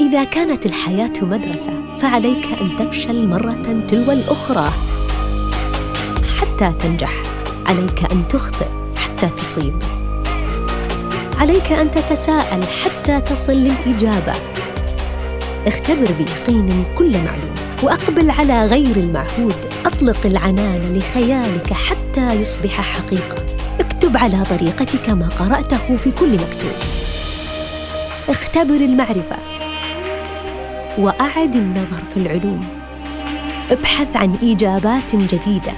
إذا كانت الحياة مدرسة فعليك أن تفشل مرة تلو الأخرى حتى تنجح. عليك أن تخطئ حتى تصيب. عليك أن تتساءل حتى تصل للإجابة. اختبر بيقين كل معلوم وأقبل على غير المعهود. أطلق العنان لخيالك حتى يصبح حقيقة. اكتب على طريقتك ما قرأته في كل مكتوب. اختبر المعرفة وأعد النظر في العلوم. ابحث عن إجابات جديدة.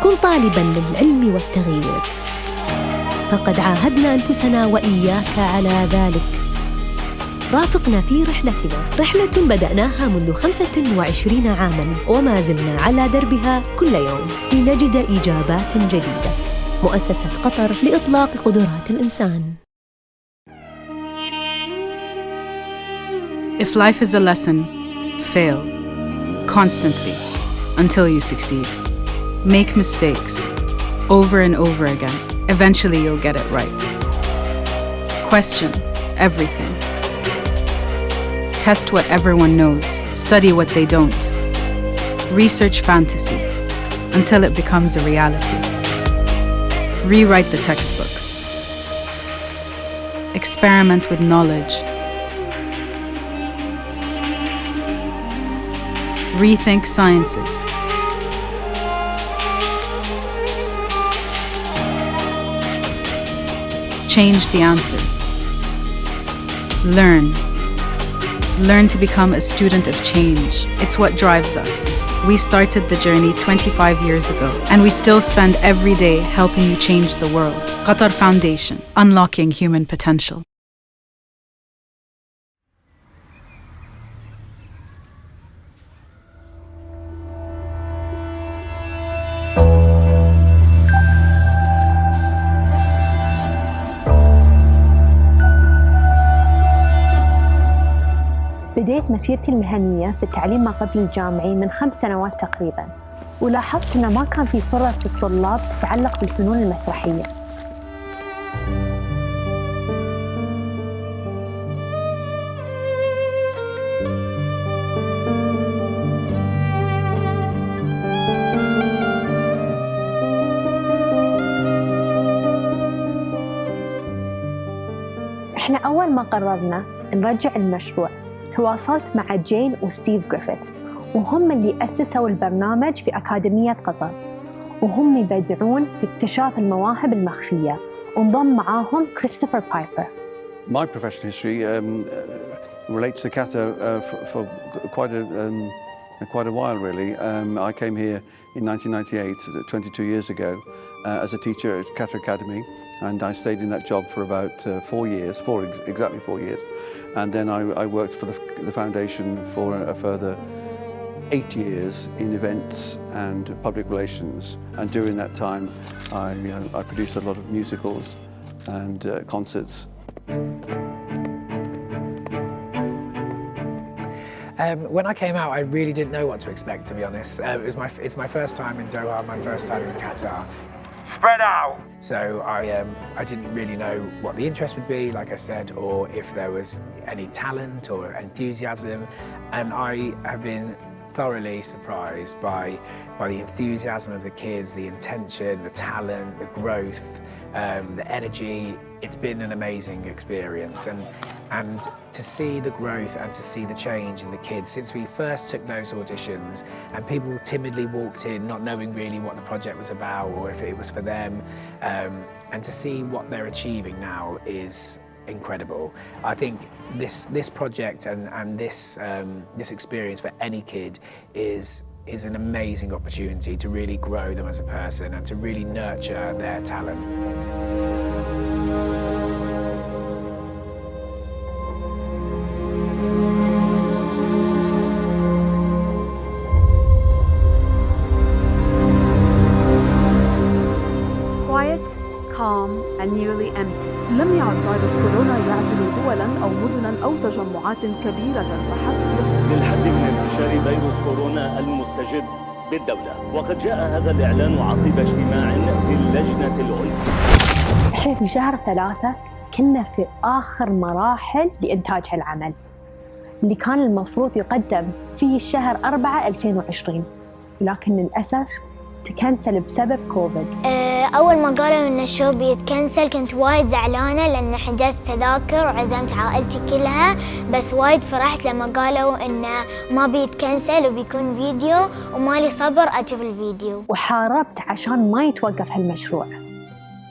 كن طالباً للعلم والتغيير، فقد عاهدنا أنفسنا وإياك على ذلك. رافقنا في رحلتنا، رحلة بدأناها منذ 25 عاماً وما زلنا على دربها كل يوم لنجد إجابات جديدة. مؤسسة قطر لإطلاق قدرات الإنسان. If life is a lesson, fail constantly until you succeed. Make mistakes over and over again. Eventually you'll get it right. Question everything. Test what everyone knows. Study what they don't. Research fantasy until it becomes a reality. Rewrite the textbooks. Experiment with knowledge. Rethink sciences. Change the answers. Learn. Learn to become a student of change. It's what drives us. We started the journey 25 years ago, and we still spend every day helping you change the world. Qatar Foundation, unlocking human potential. بديت مسيرتي المهنية في التعليم ما قبل الجامعي من 5 سنوات تقريباً، ولاحظت أنه ما كان في فرص للطلاب تتعلق بالفنون المسرحية. إحنا أول ما قررنا نرجع المشروع تواصلت مع جين وستيف جريفيثس، وهم اللي أسسوا البرنامج في أكاديمية قطر، وهم يبدعون في اكتشاف المواهب المخفية، وانضم معاهم كريستوفر بايبر. My professional history relates to Qatar for quite a while really. I came here in 1998, 22 years ago, as a teacher at Qatar Academy, and I stayed in that job for about 4 years, exactly 4 years. And then I worked for the foundation for a further 8 years in events and public relations. And during that time, I produced a lot of musicals and concerts. When I came out, I really didn't know what to expect, to be honest. It's my first time in Doha, my first time in Qatar. Spread out! So I didn't really know what the interest would be, like I said, or if there was any talent or enthusiasm. And I have been thoroughly surprised by the enthusiasm of the kids, the intention, the talent, the growth, the energy. It's been an amazing experience, and to see the growth and to see the change in the kids since we first took those auditions, and people timidly walked in not knowing really what the project was about or if it was for them, and to see what they're achieving now is incredible. I think this project and this experience for any kid is an amazing opportunity to really grow them as a person and to really nurture their talent. nearly empty. لم يعد فيروس كورونا يعزل دولا أو مدنا أو تجمعات كبيرة فحسب. للحد من انتشار فيروس كورونا المستجد بالدولة، وقد جاء هذا الإعلان عقب اجتماع للجنة العليا. احنا في شهر 3 كنا في آخر مراحل لإنتاج هالعمل اللي كان المفروض يقدم في شهر 4/2020، لكن للأسف تكنسل بسبب كوفيد. أول ما قالوا إن الشو بيتكنسل كنت وايد زعلانة، لأن حجزت تذاكر وعزمت عائلتي كلها، بس وايد فرحت لما قالوا إنه ما بيتكنسل وبيكون فيديو، ومالي صبر أشوف الفيديو. وحاربت عشان ما يتوقف هالمشروع،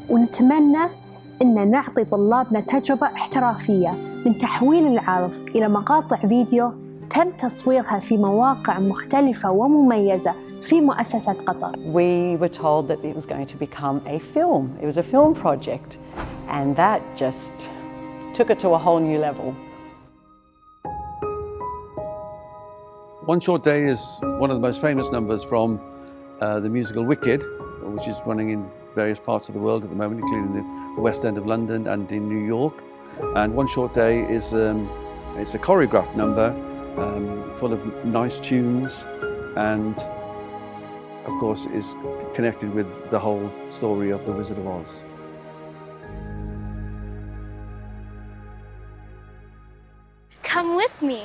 ونتمنى إن نعطي طلابنا تجربة احترافية من تحويل العرض إلى مقاطع فيديو تم تصويرها في مواقع مختلفة ومميزة في مؤسسة قطر. We were told that it was going to become a film. It was a film project, and that just took it to a whole new level. One Short Day is one of the most famous numbers from the musical Wicked, which is running in various parts of the world at the moment, including the West End of London and in New York. And One Short Day is it's a choreographed number full of nice tunes, and of course is connected with the whole story of The Wizard of Oz. Come with me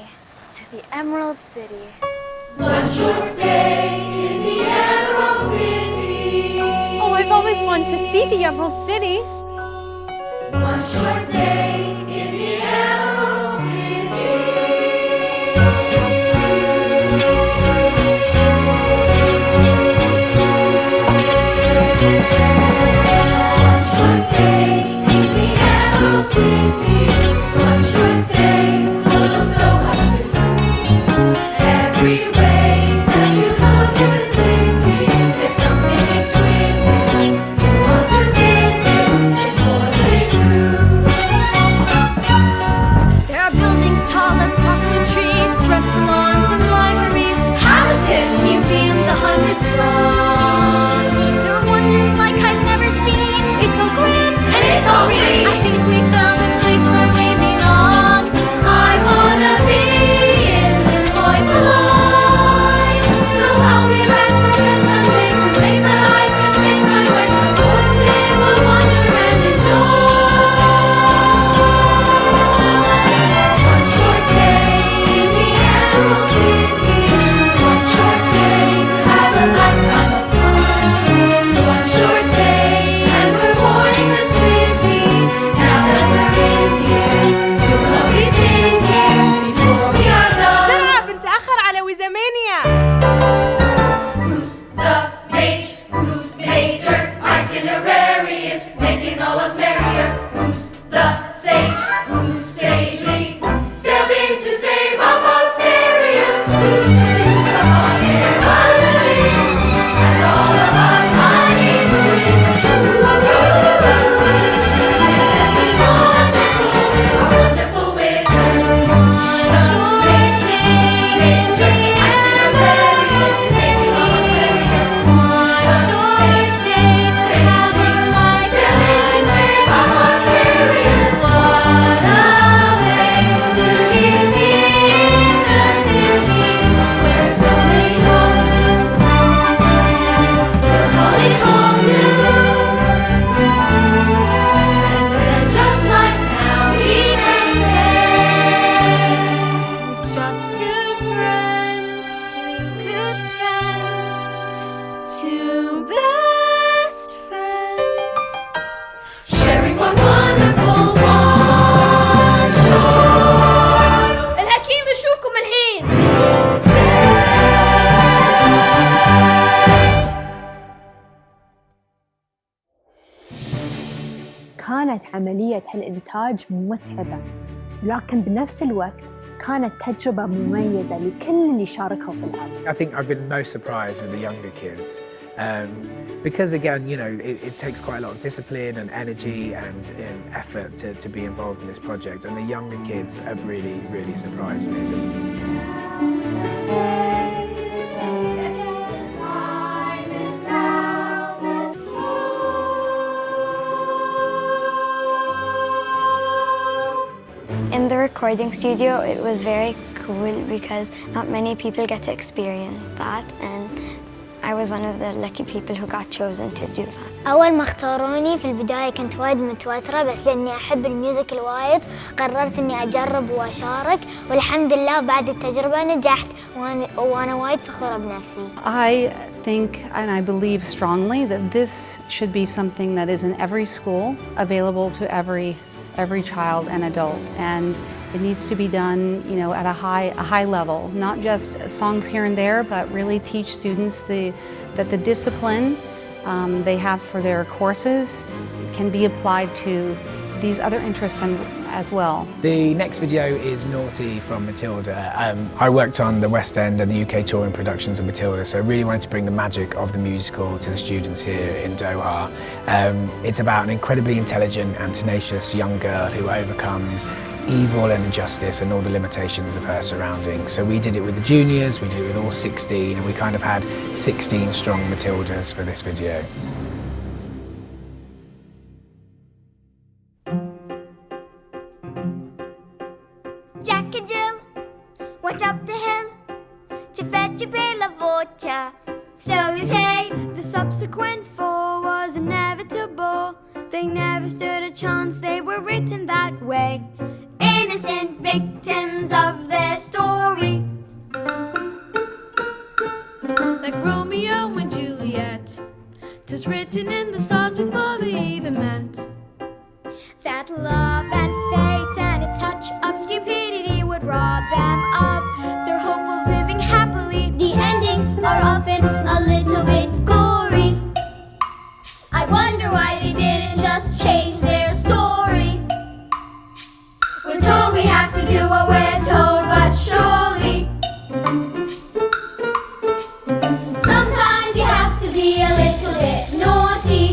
to the Emerald City. One short day in the Emerald City. Oh, I've always wanted to see the Emerald City. One short day in the Emerald City. One short day in the Emerald City. One short day full of so much to do. Every way that you look at the city, there's something exquisite. You want to visit before the day's through. There are buildings tall as parks with trees, dress salons and libraries, palaces, museums 100 strong. There are wonders like I've never seen. It's all grand and it's all green. I think we found a place where we belong. I wanna be in this toy belong. So I'll be back for good someday to make my life and make my way. For today we'll wander and enjoy. One short day in the Emerald City. One short day to have a lifetime of fun. One short day and we're boarding the city. Now that we're in here, we'll all be in here before we are done. بسرعة بنتأخر على وزمانية. Who's the mage? Who's major? Itinerary is making all us merrier. Who's the sage? Who's sagely sailed in to save our posteriors? Who's the hot air ballerina? As all of us honey movies. Isn't he wonderful? Our wonderful wizard. Who's the mage? Major itinerary is making all us merrier. One short day to have a lifetime to save our posteriors. What a way to be seen, the city where so many long to. We're calling home to. And then just like now we can say, Just two friends, two good friends, two best friends. sharing one wonderful one short. الحكيم بشوفكم الحين. كانت عملية الإنتاج متعبة، لكن بنفس الوقت كانت تجربة مميزة لكل اللي شاركوا في العمل. I think I've been most surprised with the younger kids because again, you know, it takes quite a lot of discipline and energy and effort to be involved in this project, and the younger kids have really surprised me. In the recording studio, it was very cool because not many people get to experience that, and I I was one of the lucky people who got chosen to do that. أول ما اختاروني في البداية كنت وايد متوترة، بس لأني أحب الميوزك وايد قررت إني أجرب وأشارك، والحمد لله بعد التجربة نجحت وأنا وايد فخورة بنفسي. I think and I believe strongly that this should be something that is in every school, available to every child and adult, and it needs to be done, you know, at a high level, not just songs here and there, but really teach students that the discipline they have for their courses can be applied to these other interests as well. The next video is Naughty from Matilda. I worked on the West End and the UK touring productions of Matilda, so I really wanted to bring the magic of the musical to the students here in Doha. It's about an incredibly intelligent and tenacious young girl who overcomes evil and injustice and all the limitations of her surroundings. So we did it with the juniors, we did it with all 16, and we kind of had 16 strong Matildas for this video. Jack and Jill went up the hill to fetch a pail of water. So they say the subsequent fall was inevitable. They never stood a chance, they were written that way. Innocent victims of their story. Like Romeo and Juliet, 'twas written in the stars before they even met. That love and fate and a touch of stupidity would rob them of their hope of living happily. The endings are often a little bit gory. I wonder why they didn't just change their story. We're told we have to do what we're told, but surely sometimes you have to be a little bit naughty.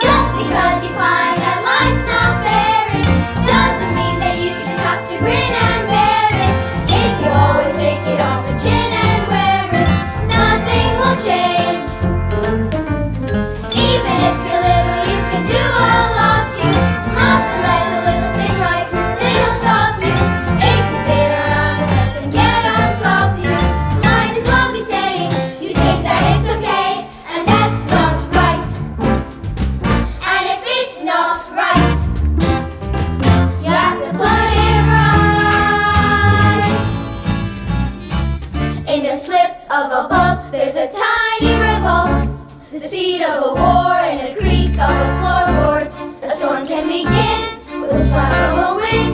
Just because you find that life's not fair, it doesn't mean that you just have to grin and bear it. If you always take it on the chin and wear it, nothing will change. Even if you're little, you can do a lot. You mustn't let a little thing like little stop you. If you sit around and let them get on top, you might as well be saying you think that it's okay, and that's not right. And if it's not right, you have to put it right. In the slip of a boat, there's a tiny revolt, the seed of a war and a creak of a floorboard. A storm can begin with a flap of a wing.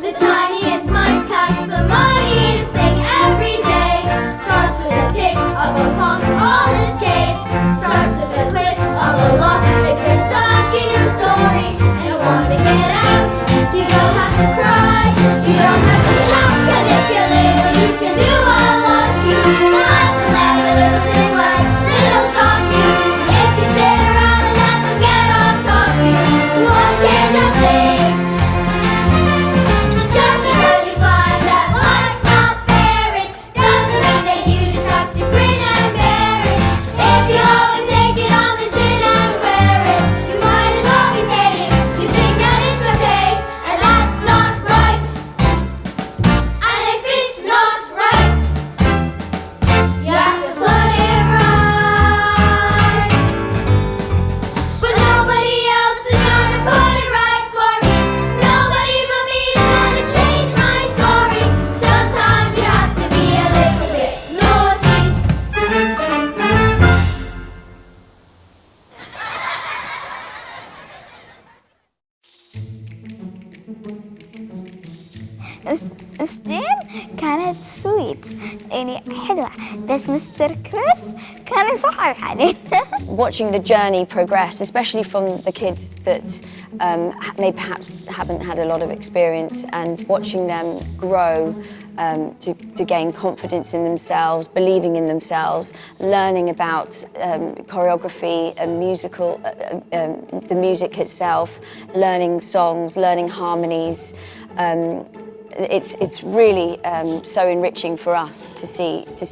The tiniest mite packs the mightiest thing every day. Starts with a tick of a clock, all escapes. Starts with a click of a lock. If you're stuck in your story and want to get out, you don't have to cry, you don't have to shout, 'cause if you're little, you can do a lot. You mustn't let a little thing like little stop you. If you sit around and let them get on top of you, won't change a thing. Just because you find that life's not fair, it doesn't mean that you just have to grin and bear it. If you always take it on the chin and wear it, you might as well be saying you think that it's okay, and that's not right. And if it's not right, you have to put it right. But nobody else is gonna put it right for me. Nobody but me is gonna change my story. Sometimes you have to be a little bit naughty. أستاذ كانت سويت يعني حلوة، بس مستر كريس كان يصعب علينا. Watching the journey progress, especially from the kids that they perhaps haven't had a lot of experience, and watching them grow to gain confidence in themselves, believing in themselves, learning about choreography and the music itself, learning songs, learning harmonies. It's really so enriching for us to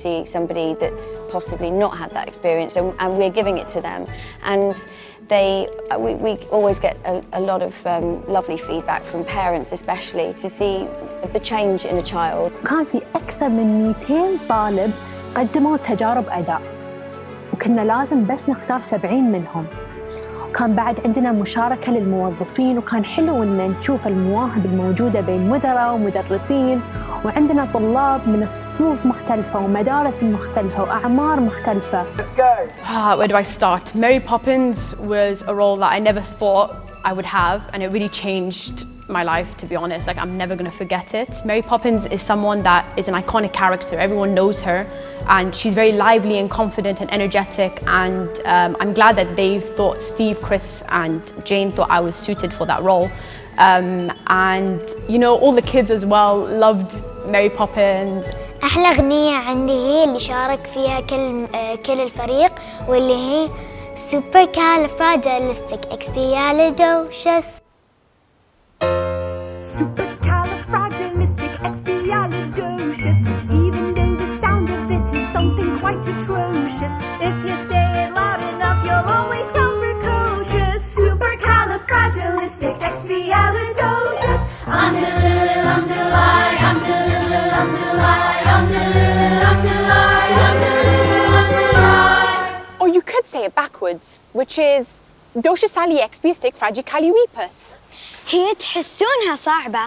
see somebody that's possibly not had that experience, and we're giving it to them. And we always get a lot of lovely feedback from parents, especially to see the change in a child. كان في أكثر من 200 طالب وقدموا تجارب أداء، وكنا لازم بس نختار 70 منهم. وكان بعد عندنا مشاركة للموظفين، وكان حلو إن نشوف المواهب الموجودة بين مدراء ومدرسين، وعندنا طلاب من صفوف مختلفة ومدارس مختلفة وأعمار مختلفة. Where do I start? Mary Poppins was a role that I never thought I would have, and it really changed my life, to be honest. Like, I'm never going to forget it. Mary Poppins is someone that is an iconic character. Everyone knows her, and she's very lively and confident and energetic, and I'm glad that they thought, Steve, Chris and Jane thought I was suited for that role. And you know, all the kids as well loved Mary Poppins. أحلى أغنية عندي هي اللي شارك فيها كل الفريق، واللي هي supercalifragilisticexpialidocious. Supercalifragilisticexpialidocious. Even though the sound of it is something quite atrocious, if you say it loud enough, you'll always sound precocious. Supercalifragilisticexpialidocious. Umdalilly, umdalilly, Or you could say it backwards, which is docious expiastic fragicaliweepus. هي تحسونها صعبة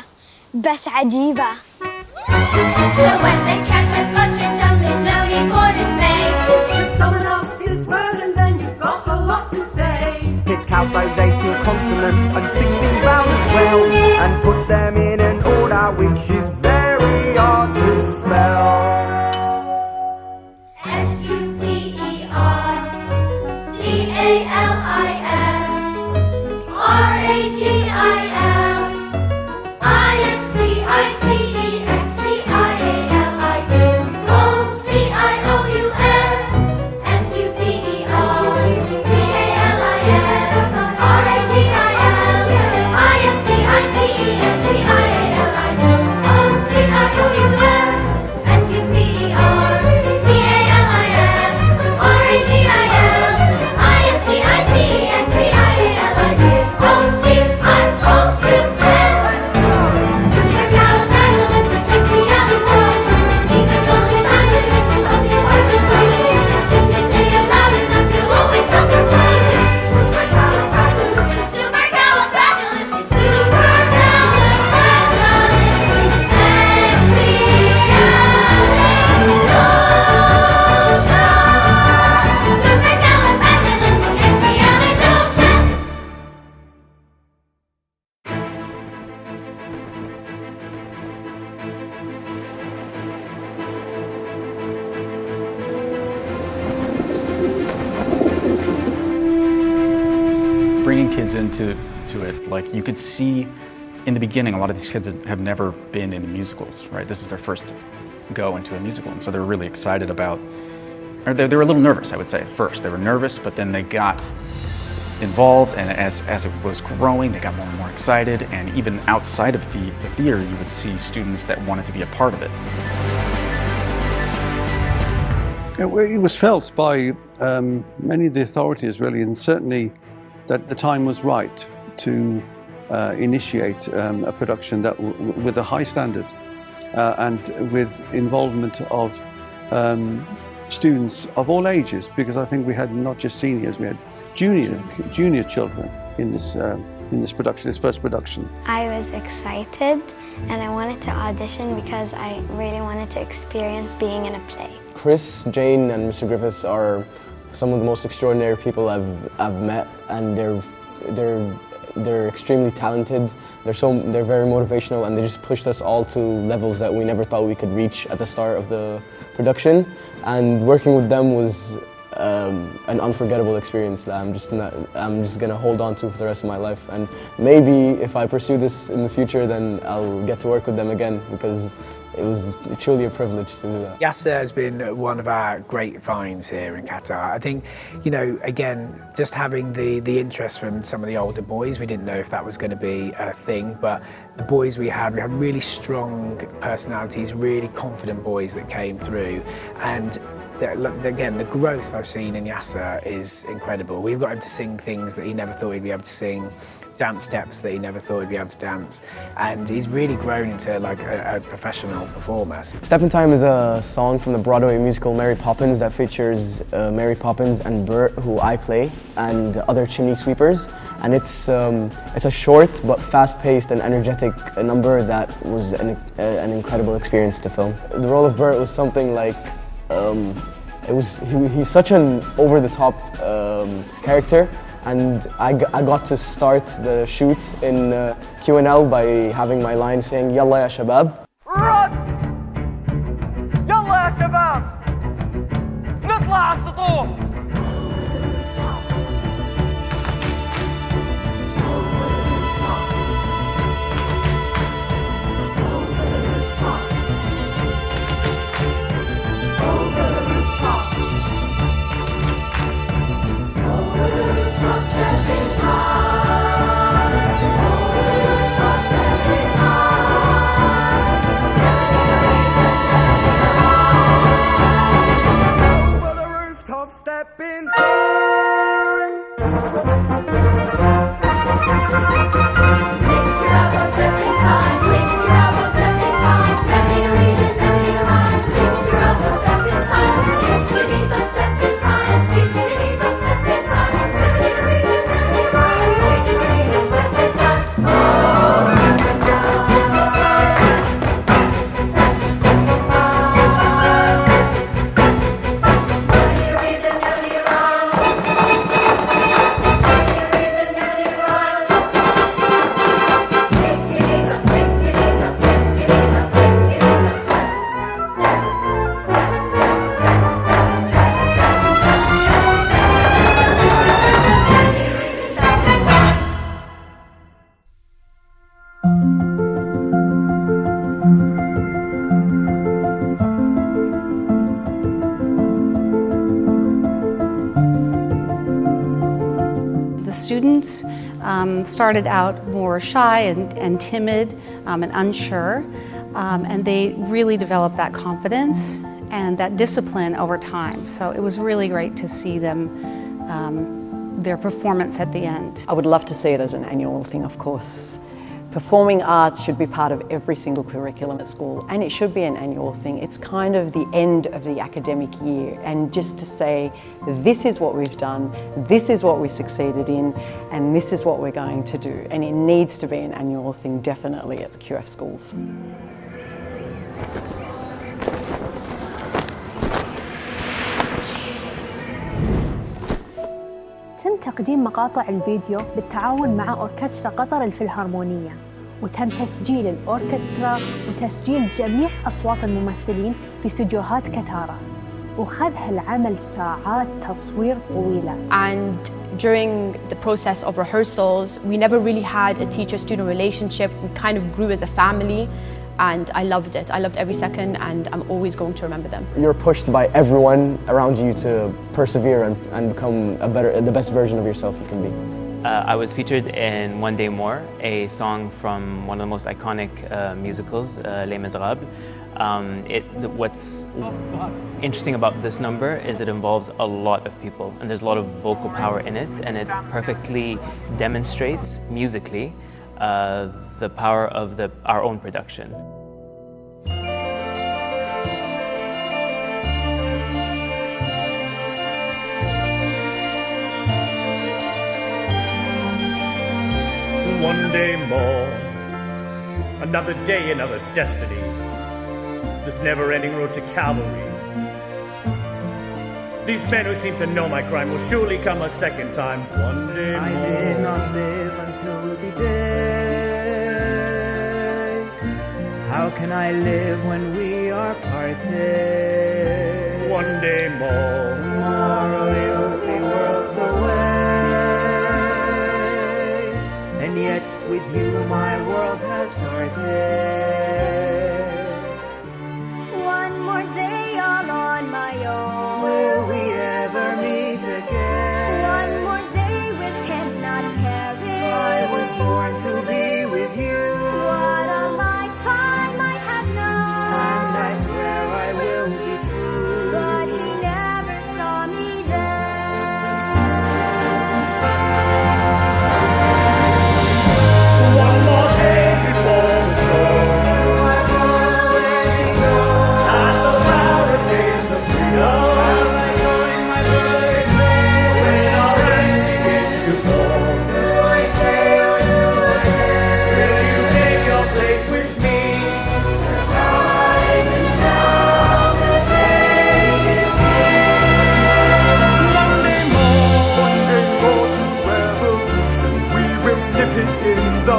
بس عجيبة. So when the cat has got your tongue, there's no need for dismay. Just sum it up this word and then you've got a lot to say. Pick out those 18 consonants and 16 vowels as well, and put them in an order which is very hard to spell. Bringing kids into it, like you could see in the beginning, a lot of these kids have never been in musicals, right? This is their first go into a musical, and so they're really excited about, or they were a little nervous, I would say, at first. They were nervous, but then they got involved, and as it was growing, they got more and more excited, and even outside of the theater, you would see students that wanted to be a part of it. It was felt by many of the authorities, really, and certainly that the time was right to initiate a production that with a high standard and with involvement of students of all ages, because I think we had not just seniors, we had junior children in this production, this first production. I was excited and I wanted to audition because I really wanted to experience being in a play. Chris, Jane and Mr. Griffiths are some of the most extraordinary people I've met, and they're extremely talented. They're very motivational, and they just pushed us all to levels that we never thought we could reach at the start of the production. And working with them was an unforgettable experience that I'm just gonna hold on to for the rest of my life. And maybe if I pursue this in the future, then I'll get to work with them again, because it was truly a privilege to do that. Yasser has been one of our great finds here in Qatar. I think, you know, again, just having the interest from some of the older boys, we didn't know if that was going to be a thing, but the boys we had really strong personalities, really confident boys that came through. And again, the growth I've seen in Yasser is incredible. We've got him to sing things that he never thought he'd be able to sing, dance steps that he never thought he'd be able to dance, and he's really grown into like a professional performer. Step in Time is a song from the Broadway musical Mary Poppins that features Mary Poppins and Bert, who I play, and other chimney sweepers. And it's a short but fast-paced and energetic number that was an incredible experience to film. The role of Bert was something like, he's such an over-the-top character, and I got to start the shoot in QNL by having my line saying "Yalla ya shabab." رد يلا يا شباب نطلع على السطوح. Step in time. Blink your elbow, step in time. Blink your elbow, step in time. Never need a reason, never need a rhyme. Blink your elbow, step in time. Blink your knees up, step in time. Blink your knees up, step in time. Never need a reason, never need a rhyme. Blink your knees up, step in time. Oh, step in time, step in time, step in time, step in time, step in time. Never need a reason, never need a rhyme. Never need a reason, never need a rhyme. Blink your knees up, blink your knees up, blink your knees up, blink your knees up, step, step, step, step, step, step, step, step, The students started out more shy and timid and unsure, and they really developed that confidence and that discipline over time. So it was really great to see them, their performance at the end. I would love to see it as an annual thing, of course. Performing arts should be part of every single curriculum at school, and it should be an annual thing. It's kind of the end of the academic year, and just to say, this is what we've done, this is what we succeeded in, and this is what we're going to do. And it needs to be an annual thing, definitely, at the QF schools. تم تقديم مقاطع الفيديو بالتعاون مع أوركسترا قطر الفلهارمونية، وتم تسجيل الأوركسترا وتسجيل جميع أصوات الممثلين في استديوهات كتارة، وخذ هالعمل ساعات تصوير طويلة. And during the process of rehearsals, we never really had a teacher-student relationship. We kind of grew as a family, and I loved it. I loved every second, and I'm always going to remember them. You're pushed by everyone around you to persevere and become the best version of yourself you can be. I was featured in One Day More, a song from one of the most iconic musicals, Les Miserables. What's interesting about this number is it involves a lot of people, and there's a lot of vocal power in it, and it perfectly demonstrates musically the power of our own production. One day more, another day, another destiny. This never-ending road to Calvary. These men who seem to know my crime will surely come a second time. One day more. I did not live until today. How can I live when we are parted? One day more. Tomorrow you'll be worlds away. And yet with you my world has started. One more day all on my own. Will we ever meet again? One more day with him not caring. I was born to be with you. What a life I might have known. And I swear I will be true. But he never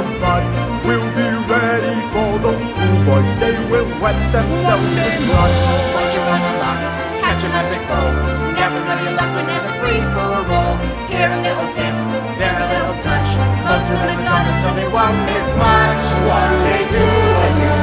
the mud. We'll be ready for those schoolboys, they will wet themselves with blood. Won't you run along, catch 'em as they go. Never know your luck when there's a free-for-all. Here a little dip, there a little touch. Most of them are gone so they won't miss much. One day, two, and you